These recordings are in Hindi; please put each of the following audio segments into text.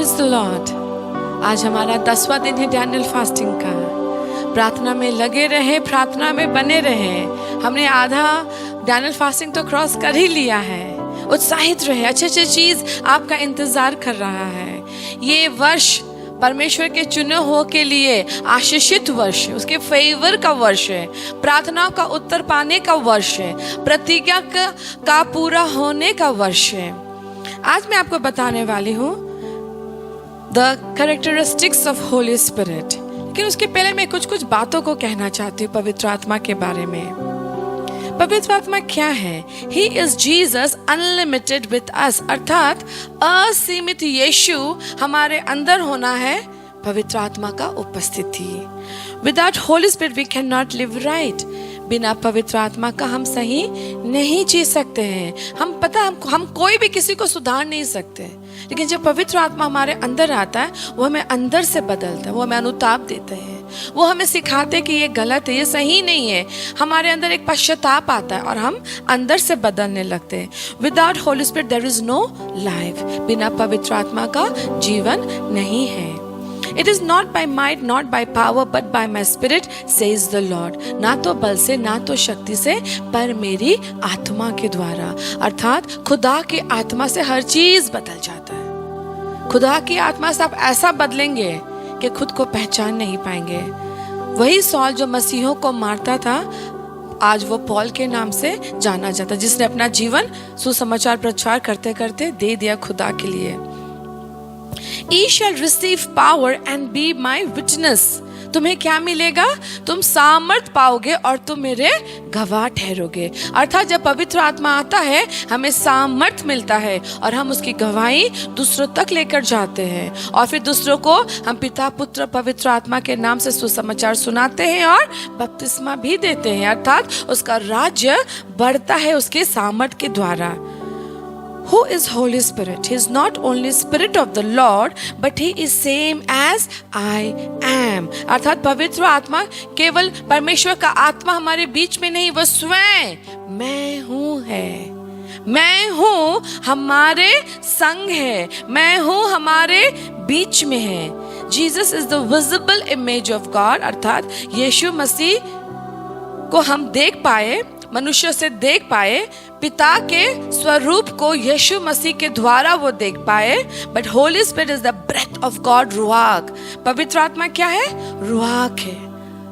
Praise the Lord. आज हमारा 10वां दिन है डैनियल फास्टिंग का। प्रार्थना में लगे रहे, प्रार्थना में बने रहे। हमने आधा डैनियल फास्टिंग तो क्रॉस कर ही लिया है। उत्साहित रहे, अच्छे चीज आपका इंतजार कर रहा है। ये वर्ष परमेश्वर के चुने हो के लिए आशीषित वर्ष है, उसके फेवर का वर्ष है, प्रार्थना का उत्तर पाने का वर्ष है, प्रतिज्ञा का पूरा होने का वर्ष है। आज मैं आपको बताने वाली हूँ the characteristics of Holi spirit. लेकिन उसके पहले मैं कुछ बातों को कहना चाहती हूँ पवित्र आत्मा के बारे में। पवित्र आत्मा क्या है? He is Jesus unlimited with us, अर्थात असीमित यीशु हमारे अंदर होना है पवित्र आत्मा का उपस्थिति। Without Holy Spirit we cannot live right. बिना पवित्र आत्मा का हम सही नहीं जी सकते हैं। हम कोई भी किसी को सुधार नहीं सकते। लेकिन जब पवित्र आत्मा हमारे अंदर आता है, वो हमें अंदर से बदलता है, वो हमें अनुताप देते हैं, वो हमें सिखाते कि ये गलत है, ये सही नहीं है। हमारे अंदर एक पश्चाताप आता है और हम अंदर से बदलने लगते हैं। Without holy spirit there is no life. बिना पवित्र आत्मा का जीवन नहीं है। It is not by might, not by power, but by my spirit, says the Lord. ना तो बल से, ना तो शक्ति से, पर मेरी आत्मा के द्वारा। अर्थात खुदा की आत्मा से हर चीज बदल जाता है। खुदा की आत्मा से आप ऐसा बदलेंगे कि खुद को पहचान नहीं पाएंगे। वही सॉल जो मसीहों को मारता था, आज वो पॉल के नाम से जाना जाता, जिसने अपना जीवन सुसमाचार प्रचार करते करते दे दिया खुदा के लिए। Ye shall receive power and be my witness. तुम्हें क्या मिलेगा? तुम सामर्थ पाओगे और तुम मेरे गवाह ठहरोगे। अर्थात जब पवित्र आत्मा आता है, हमें सामर्थ मिलता है और हम उसकी गवाही दूसरों तक लेकर जाते हैं। और फिर दूसरों को हम पिता पुत्र पवित्र आत्मा के नाम से सुसमाचार सुनाते हैं और बपतिस्मा भी देते हैं। अर्थात उसका राज्य बढ़ता है उसके सामर्थ के द्वारा। Who is Holy Spirit? He is not only Spirit of the Lord, but He is same as I am. अर्थात पवित्र आत्मा केवल परमेश्वर का आत्मा हमारे बीच में नहीं, वह स्वयं मैं हूँ है। मैं हूँ हमारे संग है, मैं हूँ हमारे बीच में है। Jesus is the visible image of God, अर्थात यीशु मसीह को हम देख पाए, मनुष्य से देख पाए, पिता के स्वरूप को यीशु मसीह के द्वारा वो देख पाए। But holy spirit is the breath of God, ruach. पवित्र आत्मा क्या है? रुआक है,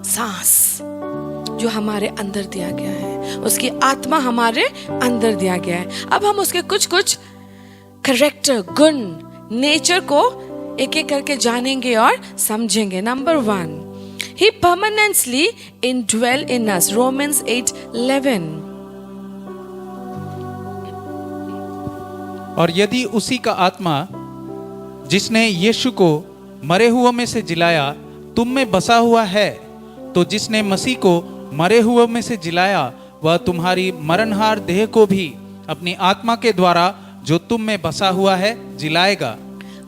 सांस जो हमारे अंदर दिया गया है, उसकी आत्मा हमारे अंदर दिया गया है। अब हम उसके कुछ कैरेक्टर, गुण, नेचर को एक एक करके जानेंगे और समझेंगे। Number 1, He permanently indwell in us. Romans 8:11. और यदि उसी का आत्मा जिसने यीशु को मरे हुओं में से जिलाया तुम में बसा हुआ है, तो जिसने मसीह को मरे हुओं में से जिलाया वह तुम्हारी मरणहार देह को भी अपनी आत्मा के द्वारा जो तुम में बसा हुआ है जिलाएगा।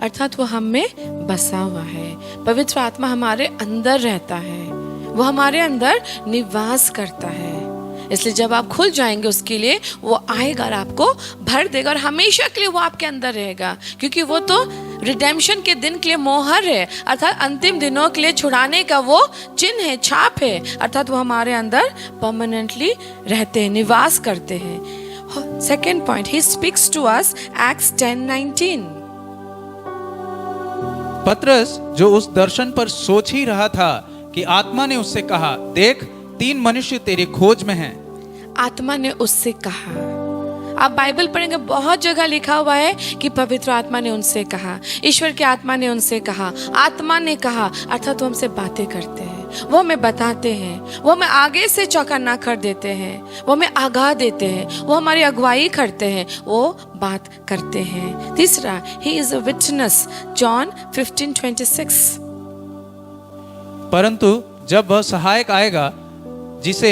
अर्थात वो हम में बसा हुआ है। पवित्र आत्मा हमारे अंदर रहता है, वो हमारे अंदर निवास करता है। इसलिए जब आप खुल जाएंगे उसके लिए, वो आएगा और आपको भर देगा और हमेशा के लिए वो आपके अंदर रहेगा। क्योंकि वो तो रिडेम्पशन के दिन के लिए मोहर है, अर्थात अंतिम दिनों के लिए छुड़ाने का वो चिन्ह है, छाप है। अर्थात वो हमारे अंदर परमानेंटली रहते हैं, निवास करते हैं। Second point, he speaks to us, acts 10:19। Patras जो उस दर्शन पर सोच ही रहा था कि आत्मा ने उससे कहा, देख 3 मनुष्य तेरी खोज में हैं। आत्मा ने उससे कहा। आप बाइबल पढ़ेंगे, बहुत जगह लिखा हुआ है कि पवित्र आत्मा ने उनसे कहा, ईश्वर के आत्मा ने उनसे कहा, आत्मा ने कहा। अर्थात वो हमसे बातें करते हैं, वो हमें बताते हैं, वो हमें आगे से चौकन्ना कर देते हैं, वो हमें आगाह देते हैं, वो हमारी अगुवाई करते हैं, वो बात करते हैं। तीसरा, he is a witness, John 15:26। परंतु जब वह सहायक आएगा जिसे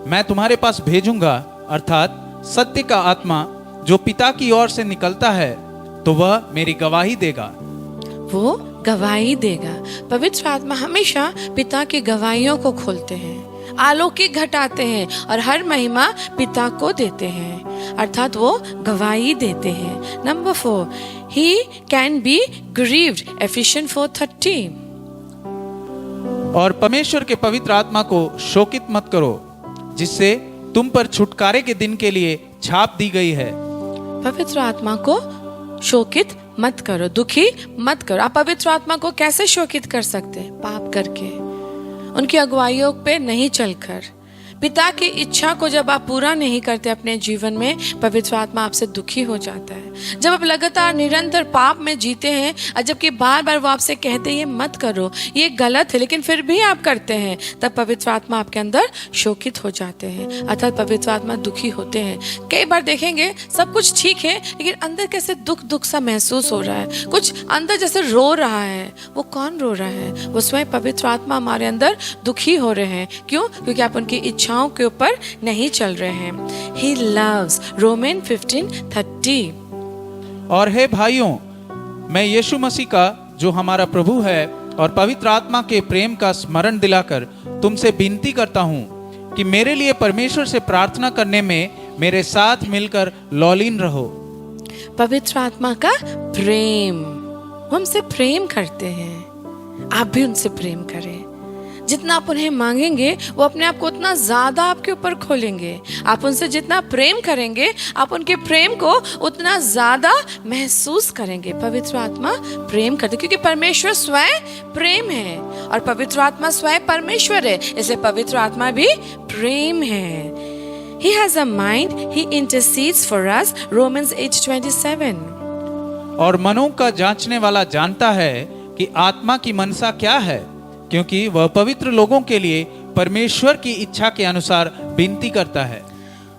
मैं तुम्हारे पास भेजूंगा, अर्थात सत्य का आत्मा जो पिता की ओर से निकलता है, तो वह मेरी गवाही देगा। वो गवाही देगा। पवित्र आत्मा हमेशा पिता की गवाहियों को खोलते हैं, आलौकिक घटाते हैं और हर महिमा पिता को देते हैं। अर्थात वो गवाही देते हैं। Number 4, he can be grieved, efficient 4:30। और परमेश्वर के पवित्र आत्मा को शोकित मत करो, जिससे तुम पर छुटकारे के दिन के लिए छाप दी गई है। पवित्र आत्मा को शोकित मत करो, दुखी मत करो। आप पवित्र आत्मा को कैसे शोकित कर सकते हैं? पाप करके, उनकी अगुवाइयों पे नहीं चलकर। पिता की इच्छा को जब आप पूरा नहीं करते अपने जीवन में, पवित्र आत्मा आपसे दुखी हो जाता है। जब आप लगातार निरंतर पाप में जीते हैं और जबकि बार बार वो आपसे कहते हैं ये मत करो, ये गलत है, लेकिन फिर भी आप करते हैं, तब पवित्र आत्मा आपके अंदर शोकित हो जाते हैं, अर्थात पवित्र आत्मा दुखी होते हैं। कई बार देखेंगे सब कुछ ठीक है, लेकिन अंदर कैसे दुख सा महसूस हो रहा है, कुछ अंदर जैसे रो रहा है। वो कौन रो रहा है? वो स्वयं पवित्र आत्मा हमारे अंदर दुखी हो रहे हैं। क्यों? क्योंकि आप उनकी इच्छाओं के ऊपर नहीं चल रहे हैं। He loves, Roman 15:30। और हे भाइयों, मैं यीशु मसीह का जो हमारा प्रभु है और पवित्र आत्मा के प्रेम का स्मरण दिलाकर तुमसे विनती करता हूँ कि मेरे लिए परमेश्वर से प्रार्थना करने में मेरे साथ मिलकर लौलीन रहो। पवित्र आत्मा का प्रेम, वो हमसे प्रेम करते हैं, आप भी उनसे प्रेम करें। जितना आप उन्हें मांगेंगे वो अपने आप को उतना ज्यादा आपके ऊपर खोलेंगे। आप उनसे जितना प्रेम करेंगे, आप उनके प्रेम को उतना ज्यादा महसूस करेंगे। पवित्र आत्मा प्रेम करते, क्योंकि परमेश्वर स्वयं प्रेम है और पवित्र आत्मा स्वयं परमेश्वर है, इसलिए पवित्र आत्मा भी प्रेम है। He has a mind, he intercedes for us, Romans 8:27। और मनों का जांचने वाला जानता है कि आत्मा की मनसा क्या है, क्योंकि वह पवित्र लोगों के लिए परमेश्वर की इच्छा के अनुसार विनती करता है।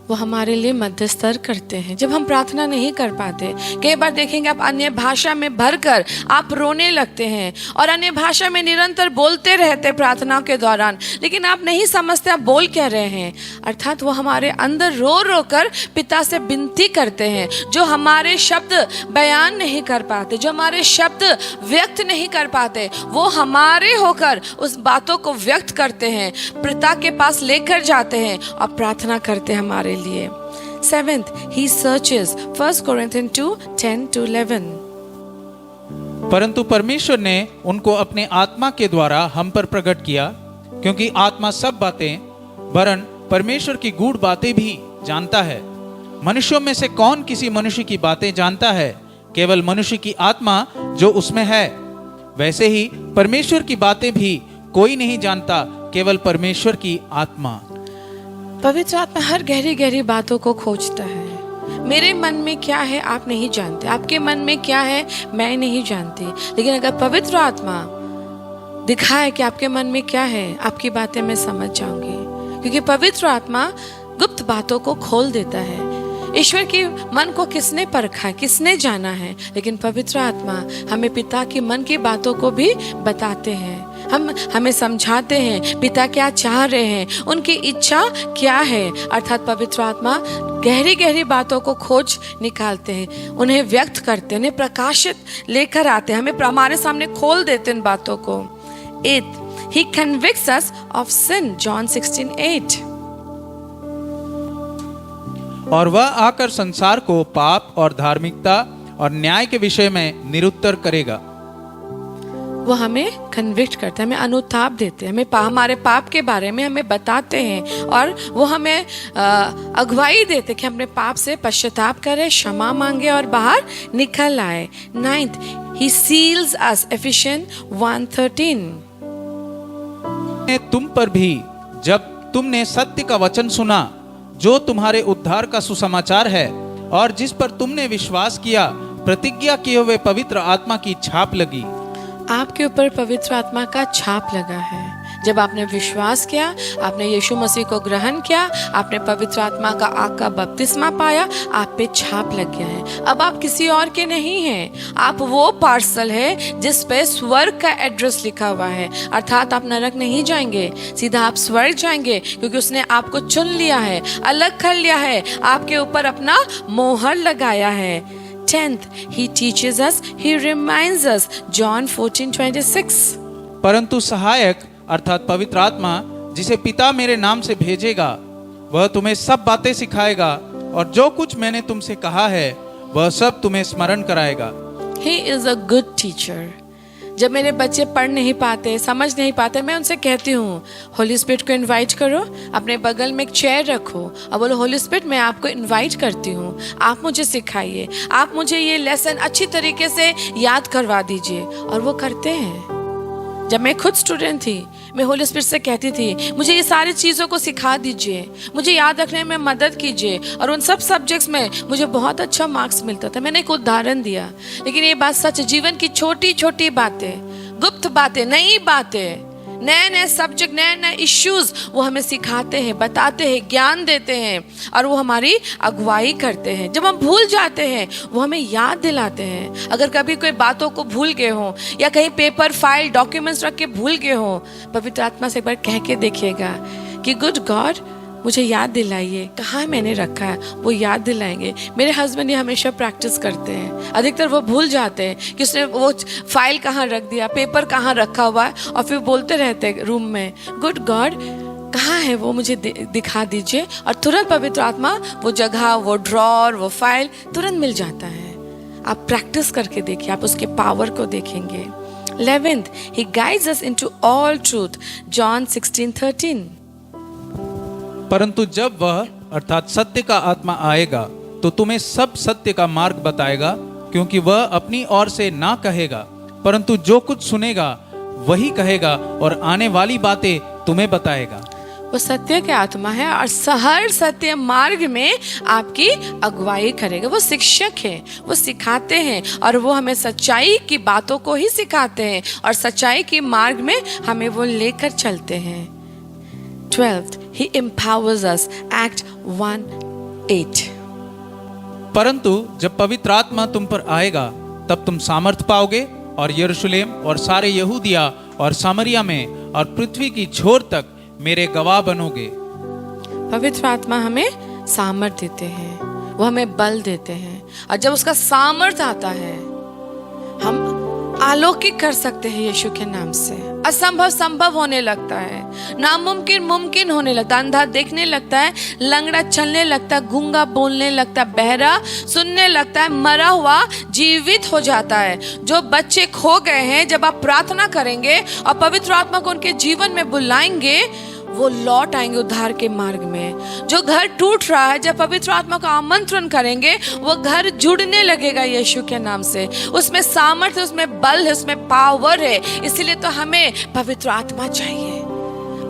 वो हमारे लिए मध्यस्थर करते हैं जब हम प्रार्थना नहीं कर पाते। कई बार देखेंगे आप अन्य भाषा में भरकर आप रोने लगते हैं और अन्य भाषा में निरंतर बोलते रहते प्रार्थनाओं के दौरान, लेकिन आप नहीं समझते आप बोल क्या रहे हैं। अर्थात वो हमारे अंदर रो रो कर पिता से विनती करते हैं। जो हमारे शब्द बयान नहीं कर पाते, जो हमारे शब्द व्यक्त नहीं कर पाते, वो हमारे होकर उस बातों को व्यक्त करते हैं, पिता के पास लेकर जाते हैं और प्रार्थना करते हैं हमारे लिए। 7th, he searches, 1 Corinthians 2:10-11। परंतु परमेश्वर ने उनको अपने आत्मा के द्वारा हम पर प्रकट किया, क्योंकि आत्मा सब बातें वरन परमेश्वर की गूढ़ बातें भी जानता है। मनुष्यों में से कौन किसी मनुष्य की बातें जानता है? केवल मनुष्य की आत्मा जो उसमें है। वैसे ही परमेश्वर की बातें भी कोई नहीं जानता, केवल परमेश्वर की आत्मा। पवित्र आत्मा हर गहरी गहरी बातों को खोजता है। मेरे मन में क्या है आप नहीं जानते, आपके मन में क्या है मैं नहीं जानती, लेकिन अगर पवित्र आत्मा दिखाए कि आपके मन में क्या है, आपकी बातें मैं समझ जाऊंगी, क्योंकि पवित्र आत्मा गुप्त बातों को खोल देता है। ईश्वर के मन को किसने परखा है, किसने जाना है, लेकिन पवित्र आत्मा हमें पिता के मन की बातों को भी बताते हैं। हमें समझाते हैं पिता क्या चाह रहे हैं, उनकी इच्छा क्या है। अर्थात पवित्र आत्मा गहरी गहरी बातों को खोज निकालते हैं, उन्हें व्यक्त करते हैं, उन्हें प्रकाशित लेकर आते हैं, हमें हमारे सामने खोल देते हैं इन बातों को। 8th, he convicts us of sin, John 16:8। और वह आकर संसार को पाप और धार्मिकता और न्याय के विषय में निरुत्तर करेगा। वो हमें कन्विक्ट करते हैं, हमें अनुताप देते हैं, हमें हमारे पाप के बारे में हमें बताते हैं और वो हमें अगुवाई देते कि अपने पाप से पश्चाताप करें, क्षमा मांगे और बाहर निकल आए। 9th, he seals us, Ephesians 1:13। तुम पर भी जब तुमने सत्य का वचन सुना, जो तुम्हारे उद्धार का सुसमाचार है, और जिस पर तुमने विश्वास किया, प्रतिज्ञा किए हुए पवित्र आत्मा की छाप लगी। आपके ऊपर पवित्र आत्मा का छाप लगा है। जब आपने विश्वास किया, आपने यीशु मसीह को ग्रहण किया, आपने पवित्र आत्मा का आग का बपतिस्मा पाया, आप पे छाप लग गया है। अब आप किसी और के नहीं हैं, आप वो पार्सल है जिस पे स्वर्ग का एड्रेस लिखा हुआ है। अर्थात आप नरक नहीं जाएंगे, सीधा आप स्वर्ग जाएंगे, क्योंकि उसने आपको चुन लिया है, अलग कर लिया है, आपके ऊपर अपना मोहर लगाया है। 10th, he teaches us, he reminds us, John 14:26। परंतु सहायक अर्थात पवित्र आत्मा, जिसे पिता मेरे नाम से भेजेगा, वह तुम्हें सब बातें सिखाएगा और जो कुछ मैंने तुमसे कहा है वह सब तुम्हें स्मरण कराएगा। He is a good teacher. जब मेरे बच्चे पढ़ नहीं पाते, समझ नहीं पाते, मैं उनसे कहती हूँ होली स्पिरिट को इनवाइट करो, अपने बगल में एक चेयर रखो और बोलो होली स्पिरिट मैं आपको इनवाइट करती हूँ, आप मुझे सिखाइए, आप मुझे ये लेसन अच्छी तरीके से याद करवा दीजिए। और वो करते हैं। जब मैं खुद स्टूडेंट थी, मैं होली स्पिरिट से कहती थी मुझे ये सारी चीज़ों को सिखा दीजिए, मुझे याद रखने में मदद कीजिए, और उन सब सब्जेक्ट्स में मुझे बहुत अच्छा मार्क्स मिलता था। मैंने एक उदाहरण दिया, लेकिन ये बात सच है। जीवन की छोटी छोटी बातें, गुप्त बातें, नई बातें, नए नए सब्जेक्ट, नए नए इश्यूज वो हमें सिखाते हैं, बताते हैं, ज्ञान देते हैं, और वो हमारी अगुवाई करते हैं। जब हम भूल जाते हैं वो हमें याद दिलाते हैं। अगर कभी कोई बातों को भूल गए हो या कहीं पेपर, फाइल, डॉक्यूमेंट्स रख के भूल गए हो, पवित्र आत्मा से एक बार कह के देखिएगा कि गुड गॉड मुझे याद दिलाइए कहाँ मैंने रखा है। वो याद दिलाएंगे। मेरे हस्बैंड ये हमेशा प्रैक्टिस करते हैं। अधिकतर वो भूल जाते हैं कि उसने वो फाइल कहाँ रख दिया, पेपर कहाँ रखा हुआ है, और फिर बोलते रहते हैं रूम में गुड गॉड कहाँ है वो, मुझे दिखा दीजिए। और तुरंत पवित्र आत्मा वो जगह, वो ड्रॉर, वो फाइल तुरंत मिल जाता है। आप प्रैक्टिस करके देखिए, आप उसके पावर को देखेंगे। 11th, he guides us into all truth, John 16:13। परंतु जब वह अर्थात सत्य का आत्मा आएगा तो तुम्हें सब सत्य का मार्ग बताएगा, क्योंकि वह अपनी ओर से ना कहेगा, परंतु जो कुछ सुनेगा वही कहेगा और आने वाली बातें तुम्हें बताएगा। वो सत्य के आत्मा है और हर सत्य मार्ग में आपकी अगुवाई करेगा। वो शिक्षक है, वो सिखाते हैं और वो हमें सच्चाई की बातों को ही सिखाते हैं और सच्चाई के मार्ग में हमें वो लेकर चलते हैं। 12th, he empowers us, Act 1:8। परंतु जब पवित्र आत्मा तुम पर आएगा तब तुम सामर्थ पाओगे और यरूशलेम और सारे यहूदिया और सामरिया में और पृथ्वी की छोर तक मेरे गवाह बनोगे। पवित्र आत्मा हमें सामर्थ देते हैं, वो हमें बल देते हैं, और जब उसका सामर्थ आता है हम अलौकिक कर सकते हैं। यीशु के नाम से असंभव संभव होने लगता है, नामुमकिन मुमकिन होने लगता है, अंधा देखने लगता है, लंगड़ा चलने लगता है, गूंगा बोलने लगता है, बहरा सुनने लगता है, मरा हुआ जीवित हो जाता है। जो बच्चे खो गए हैं, जब आप प्रार्थना करेंगे और पवित्र आत्मा को उनके जीवन में बुलाएंगे, वो लौट आएंगे उद्धार के मार्ग में। जो घर टूट रहा है, जब पवित्र आत्मा का आमंत्रण करेंगे वो घर जुड़ने लगेगा यीशु के नाम से। उसमें सामर्थ्य, उसमें बल है, उसमें पावर है। इसीलिए तो हमें पवित्र आत्मा चाहिए,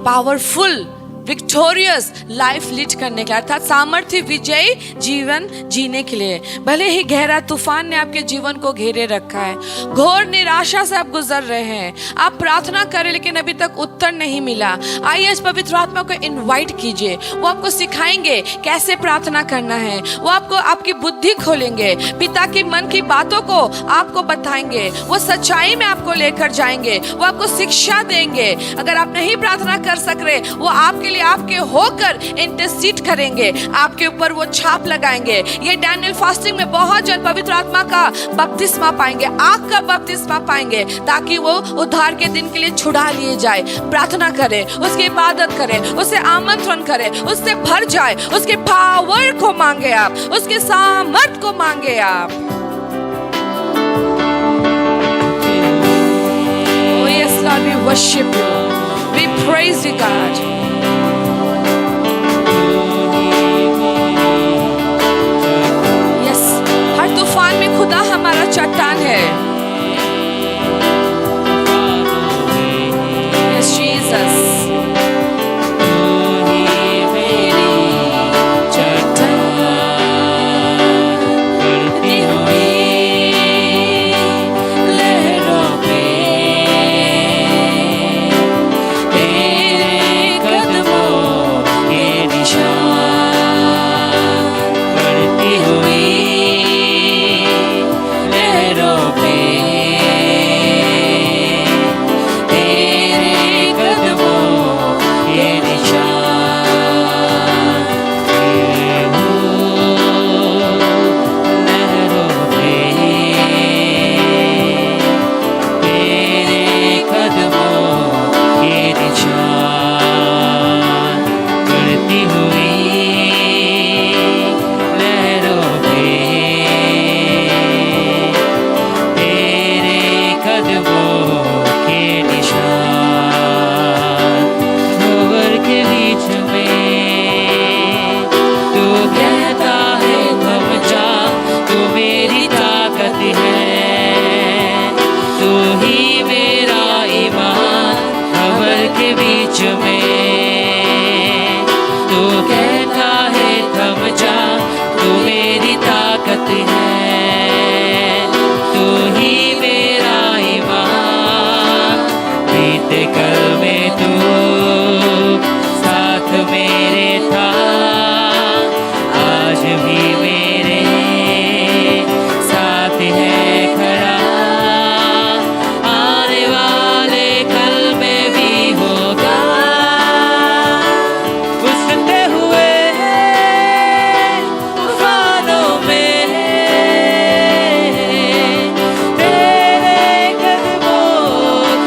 पावरफुल विक्टोरियस लाइफ लीड करने के लिए, अर्थात सामर्थ्य विजयी जीवन जीने के लिए। भले ही गहरा तूफान ने आपके जीवन को घेरे रखा है, घोर निराशा से आप गुजर रहे हैं, आप प्रार्थना करें लेकिन अभी तक उत्तर नहीं मिला, आइए इस पवित्र आत्मा को इनवाइट कीजिए। वो आपको सिखाएंगे कैसे प्रार्थना करना है, वो आपको आपकी बुद्धि खोलेंगे, पिता के मन की बातों को आपको बताएंगे, वो सच्चाई में आपको लेकर जाएंगे, वो आपको शिक्षा देंगे। अगर आप नहीं प्रार्थना कर सक रहे, वो आपके आपके होकर इंटरसीड करेंगे, आपके ऊपर वो छाप लगाएंगे। ये डैनियल फास्टिंग में बहुत जन पवित्र आत्मा का बपतिस्मा पाएंगे, आग का बपतिस्मा पाएंगे, ताकि वो उद्धार के दिन के लिए छुड़ा लिए जाए। प्रार्थना करें, उसकी इबादत करें, उसे आमंत्रण करें, उससे भर जाए, उसके पावर को मांगे आप, उसके सामर्थ को मांगे आप। Oh yes Lord, we worship you, we praise you God. तूफान में खुदा हमारा चट्टान है। Yes, Jesus. बीच में, तू कहता है थम जा, तू मेरी ताकत है, तू ही मेरा ईमान। बीते कल में तू साथ मेरे था, आज भी मेरे साथ है खड़ा, आने वाले कल में भी होगा। उछलते हुए तूफानों में तेरे कदमों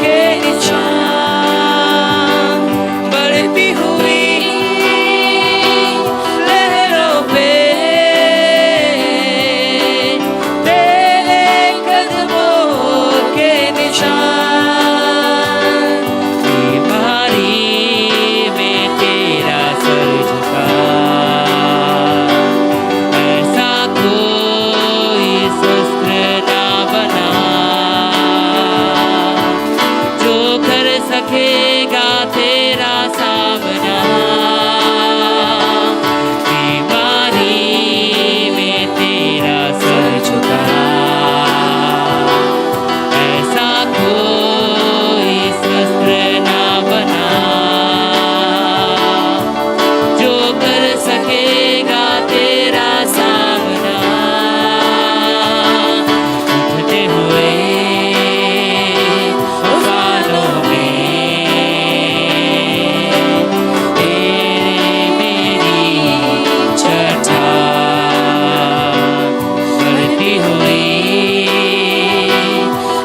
के निशान, बढ़ती हुई लहरों पे तेरे कदमों के निशान। बीमारी में तेरा सर झुका, ऐसा कोई शस्त्र ना बना जो कर सकेगा तेरा सामना। बीमारी में तेरा सर झुका, ऐसा कोई शस्त्र ना बना जो कर सकेगा तेरा सामना। उठते हुए तूफानों में तेरे मेरी चट्टान, बढ़ती हुई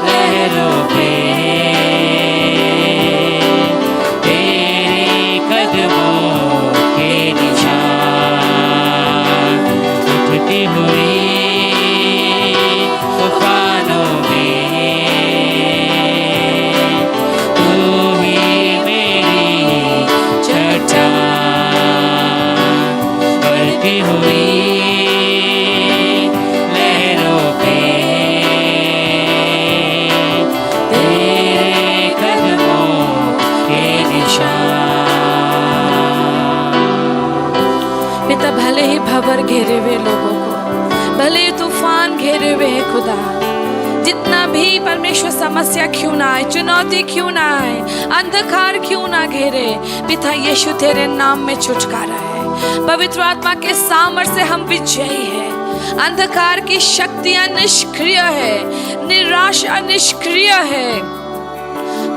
लहरों पे तेरे कदमों के निशान। उठती हुई तूफानों में तू ही मेरी चट्टान, बढ़ती हुई लहरों पे तेरे कदमों के निशान। पिता, भले ही भंवर घेरे हुए लोगों को, भले ही तूफान घेरे हुए है खुदा, जितना भी परमेश्वर समस्या क्यों ना आए, चुनौती क्यों ना आए, अंधकार क्यों ना घेरे, पिता यीशु तेरे नाम में छुटकारा है। पवित्र आत्मा के सामर्थ्य से हम विजयी है। अंधकार की शक्तियां निष्क्रिय है, निराशा निष्क्रिय है,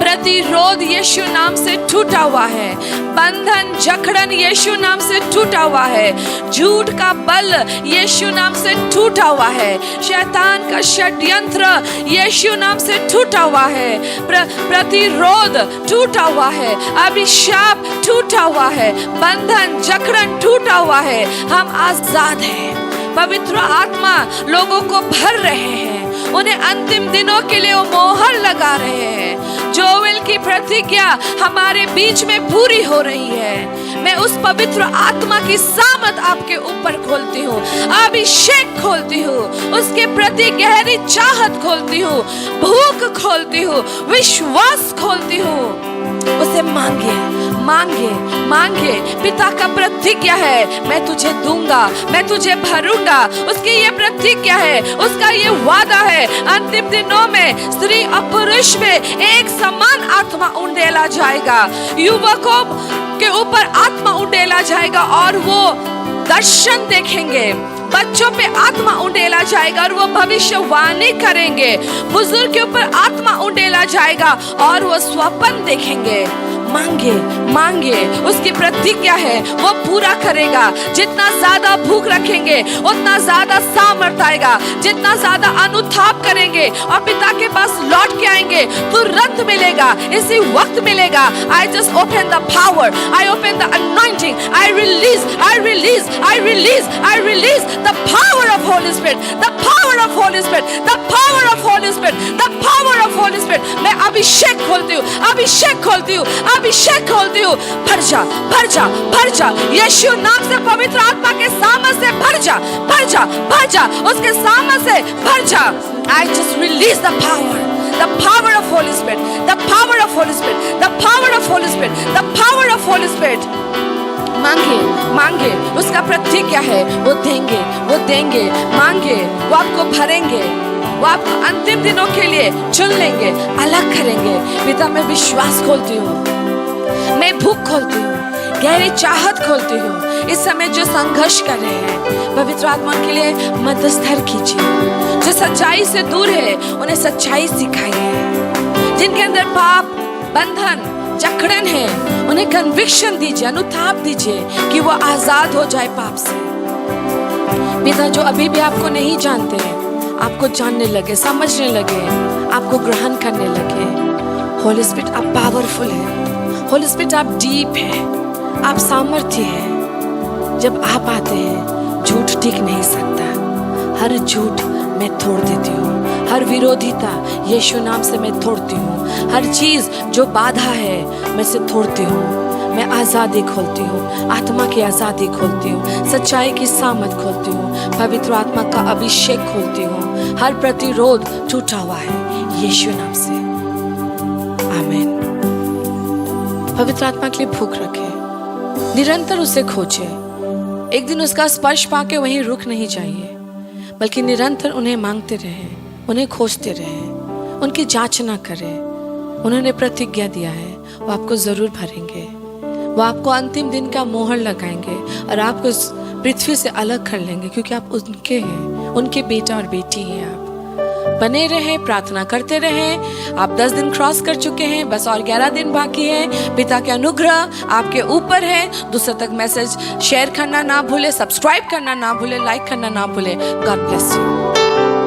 प्रतिरोध यीशु नाम से टूटा हुआ है, बंधन जकड़न यीशु नाम से टूटा हुआ है, झूठ का बल यीशु नाम से टूटा हुआ है, शैतान का षड्यंत्र यीशु नाम से टूटा हुआ है, प्रतिरोध टूटा हुआ है, अभिशाप टूटा हुआ है, बंधन जकड़न टूटा हुआ है। हम आजाद हैं। पवित्र आत्मा लोगों को भर रहे हैं, उन्हें अंतिम दिनों के लिए वो मोहर लगा रहे हैं। जोएल की प्रतिज्ञा हमारे बीच में पूरी हो रही है। मैं उस पवित्र आत्मा की सामत आपके ऊपर खोलती हूँ, अभिषेक खोलती हूँ, उसके प्रति गहरी चाहत खोलती हूँ, भूख खोलती हूँ, विश्वास खोलती हूँ। उसे मांगे मांगे मांगे। पिता का प्रतिज्ञा है, मैं तुझे दूंगा, मैं तुझे भरूंगा। उसकी ये प्रतिज्ञा है, उसका ये वादा है। अंतिम दिनों में स्त्री और पुरुष में एक समान आत्मा उंडेला जाएगा। युवकों के ऊपर आत्मा उंडेला जाएगा और वो दर्शन देखेंगे। बच्चों पे आत्मा उंडेला जाएगा और वो भविष्यवाणी करेंगे। बुजुर्ग के ऊपर आत्मा उंडेला जाएगा और वो स्वप्न देखेंगे। मांगे मांगे, उसकी प्रतिज्ञा है, वो पूरा करेगा। जितना ज्यादा भूख रखेंगे उतना ज्यादा सामर्थ आएगा। जितना ज्यादा अनुताप करेंगे और पिता के पास लौट के आएंगे, तुरंत मिलेगा, इसी वक्त मिलेगा। I just open the power, I open the anointing, I release the power of Holy Spirit, the power of Holy Spirit, the power of Holy Spirit, the power of Holy Spirit। मैं अभिषेक खोलती हूँ, अभिषेक खोलती हूँ, अभिषेक खोलती हूँ। भर जा, भर जा, भर जा। यीशु नाम से पवित्र आत्मा के सामर्थ से भर जा, भर जा, भर जा, उसके सामर्थ से भर जा। I just release the power, the power of Holy Spirit, the power of Holy Spirit, the power of Holy Spirit, the power of Holy Spirit. मांगे मांगे, उसका प्रतिज्ञा है, वो देंगे, वो देंगे। मांगे, वो आपको भरेंगे, वो आपको अंतिम दिनों के लिए चुन लेंगे, अलग करेंगे। पिता, मैं विश्वास खोलती हूँ, मैं भूख खोलती हूँ, गहरी चाहत खोलती हूँ। इस समय जो संघर्ष कर रहे हैं, पवित्र आत्मा के लिए मध्यस्थर कीजिए। जो सच्चाई से दूर है, उन्हें सच्चाई सिखाइए। जिनके अंदर पाप, बंधन, जकड़न है, उन्हें कन्विक्शन दीजिए, अनुताप दीजिए कि वो आजाद हो जाए पाप से। पिता, जो अभी भी आपको नहीं जानते हैं, आपको जानने लगे, समझने लगे, आपको ग्रहण करने लगे। होली स्पिरिट, आप पावरफुल हैं। होली स्पिरिट, आप डीप हैं, आप सामर्थ्य हैं। जब आप आते हैं, झूठ टिक नहीं सकता। हर झूठ मैं तोड़ देती हूँ, हर विरोधिता यीशु नाम से मैं तोड़ती हूँ। हर चीज जो बाधा है, मैं से तोड़ती हूँ। मैं आज़ादी खोलती हूँ, आत्मा की आज़ादी खोलती हूँ, सच्चाई की सामत खोलती हूँ, पवित्र आत्मा का अभिषेक खोलती हूँ। हर प्रतिरोध टूटा हुआ है यीशु नाम से। आमीन। पवित्र आत्मा के लिए भूख रखें, निरंतर उसे खोजें। एक दिन उसका स्पर्श पाके वहीं रुक नहीं जाइए, बल्कि निरंतर उन्हें मांगते रहें, उन्हें खोजते रहें, उनकी जांच ना करें। उन्होंने प्रतिज्ञा दिया है, वो आपको जरूर भरेंगे। वो आपको अंतिम दिन का मोहर लगाएंगे और आपको इस पृथ्वी से अलग कर लेंगे, क्योंकि आप उनके हैं, उनके बेटा और बेटी हैं। आप बने रहें, प्रार्थना करते रहें। आप 10 दिन क्रॉस कर चुके हैं, बस और 11 दिन बाकी है। पिता के अनुग्रह आपके ऊपर है। दूसरे तक मैसेज शेयर करना ना भूले, सब्सक्राइब करना ना भूले, लाइक करना ना भूले। God bless you.